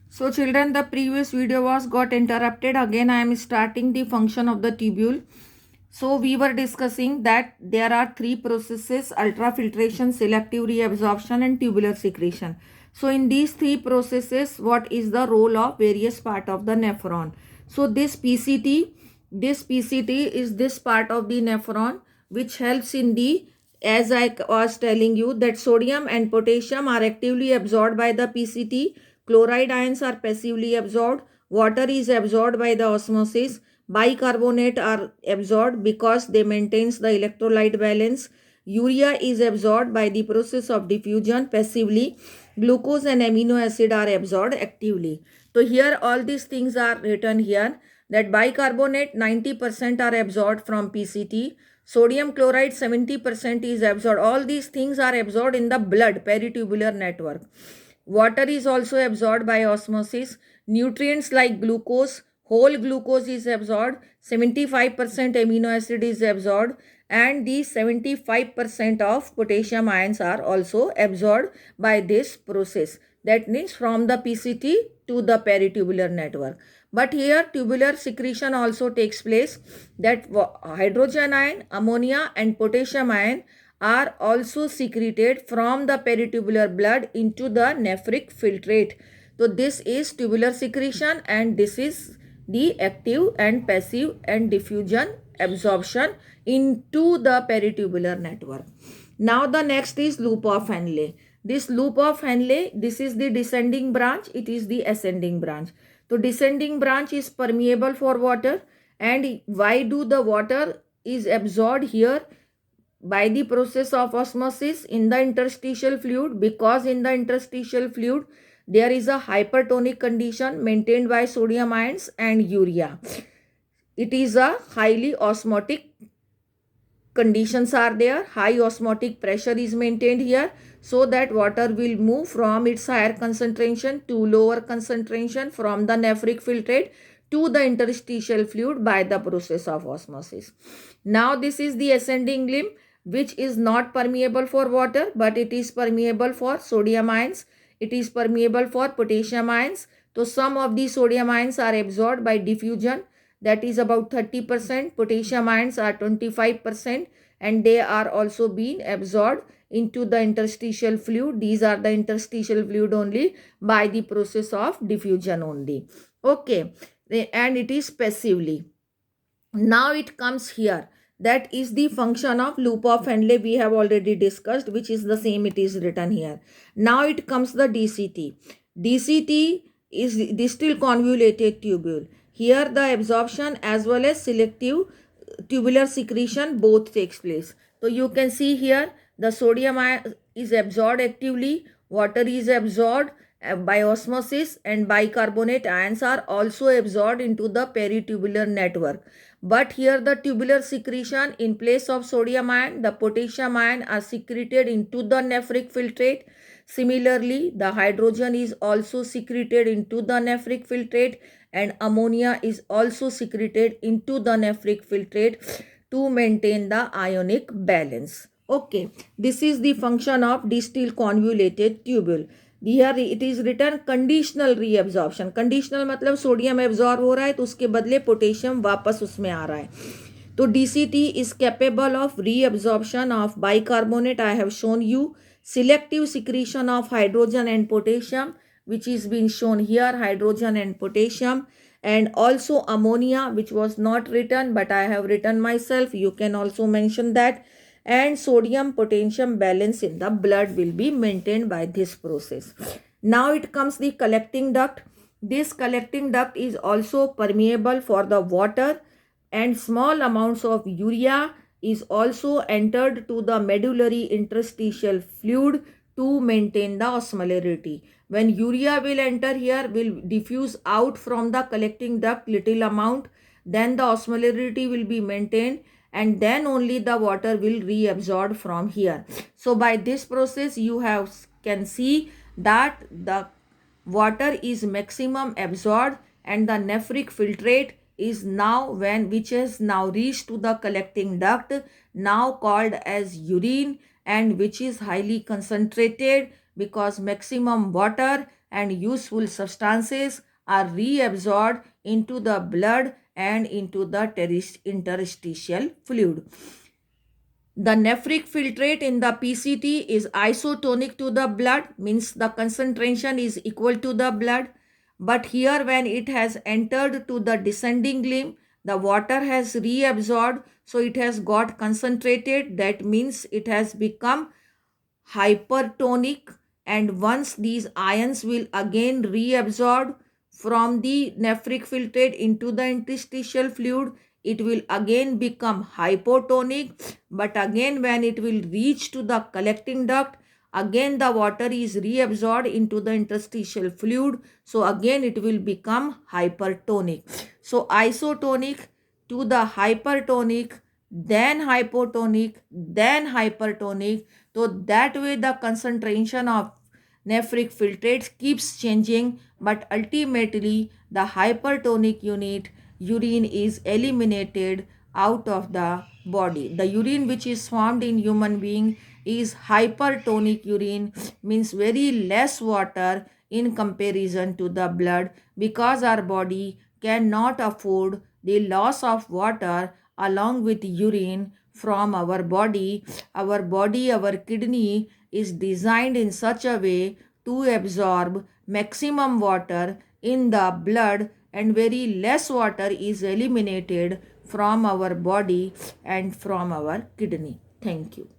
So children, the previous video was got interrupted. Again, I am starting the function of the tubule. So we were discussing that there are three processes: ultrafiltration, selective reabsorption and tubular secretion. So in these three processes, what is the role of various part of the nephron? So this PCT is this part of the nephron which helps in the, as I was telling you, that sodium and potassium are actively absorbed by the PCT, chloride ions are passively absorbed, water is absorbed by the osmosis, bicarbonate are absorbed because they maintains the electrolyte balance, urea is absorbed by the process of diffusion passively, glucose and amino acid are absorbed actively. So here all these things are written here, that bicarbonate 90% are absorbed from PCT, sodium chloride 70% is absorbed. All these things are absorbed in the blood peritubular network. Water is also absorbed by osmosis. Nutrients like glucose, whole glucose is absorbed. 75% amino acid is absorbed, and the 75% of potassium ions are also absorbed by this process. That means from the PCT to the peritubular network. But here tubular secretion also takes place, that hydrogen ion, ammonia and potassium ion are also secreted from the peritubular blood into the nephric filtrate. So this is tubular secretion, and this is the active and passive and diffusion absorption into the peritubular network. Now the next is loop of Henle. This loop of Henle, this is the descending branch, it is the ascending branch. So descending branch is permeable for water, and why do the water is absorbed here by the process of osmosis in the interstitial fluid? Because in the interstitial fluid there is a hypertonic condition maintained by sodium ions and urea. It is a highly osmotic conditions are there. High osmotic pressure is maintained here, so that water will move from its higher concentration to lower concentration from the nephric filtrate to the interstitial fluid by the process of osmosis. Now this is the ascending limb, which is not permeable for water, but it is permeable for sodium ions. It is permeable for potassium ions. So some of the sodium ions are absorbed by diffusion, that is about 30%. Potassium ions are 25%, and they are also being absorbed into the interstitial fluid. These are the interstitial fluid only by the process of diffusion only. Okay, and it is passively. Now it comes here. That is the function of loop of Henle we have already discussed, which is the same, it is written here. Now it comes the DCT. DCT is distal convoluted tubule. Here the absorption as well as selective tubular secretion both takes place. So you can see here the sodium ion is absorbed actively, water is absorbed by osmosis, and bicarbonate ions are also absorbed into the peritubular network. But here the tubular secretion, in place of sodium ion, the potassium ion are secreted into the nephric filtrate. Similarly, the hydrogen is also secreted into the nephric filtrate, and ammonia is also secreted into the nephric filtrate to maintain the ionic balance. Okay, this is the function of distal convoluted tubule. Here it is written conditional reabsorption. Conditional मतलब sodium absorb हो रहा है तो उसके बदले potassium वापस उसमें आ रहा है. तो DCT is capable of reabsorption of bicarbonate. I have shown you selective secretion of hydrogen and potassium, which is being shown here, hydrogen and potassium, and also ammonia, which was not written but I have written myself. You can also mention that. And sodium potassium balance in the blood will be maintained by this process. Now it comes the collecting duct. This collecting duct is also permeable for the water, and small amounts of urea is also entered to the medullary interstitial fluid to maintain the osmolarity. When urea will enter here, will diffuse out from the collecting duct little amount, then the osmolarity will be maintained, and then only the water will reabsorb from here. So by this process you can see that the water is maximum absorbed, and the nephric filtrate is now which has now reached to the collecting duct, now called as urine, and which is highly concentrated because maximum water and useful substances are reabsorbed into the blood and into the interstitial fluid. The nephric filtrate in the PCT is isotonic to the blood, means the concentration is equal to the blood. But here when it has entered to the descending limb, the water has reabsorbed, so it has got concentrated. That means it has become hypertonic, and once these ions will again reabsorb from the nephric filtrate into the interstitial fluid, it will again become hypotonic. But again when it will reach to the collecting duct, again the water is reabsorbed into the interstitial fluid, so again it will become hypertonic. So isotonic to the hypertonic, then hypotonic, then hypertonic. So that way the concentration of nephric filtrates keeps changing, but ultimately the hypertonic urine is eliminated out of the body. The urine which is formed in human being is hypertonic urine, means very less water in comparison to the blood, because our body cannot afford the loss of water along with urine from our body. Our kidney is designed in such a way to absorb maximum water in the blood, and very less water is eliminated from our body and from our kidney. Thank you.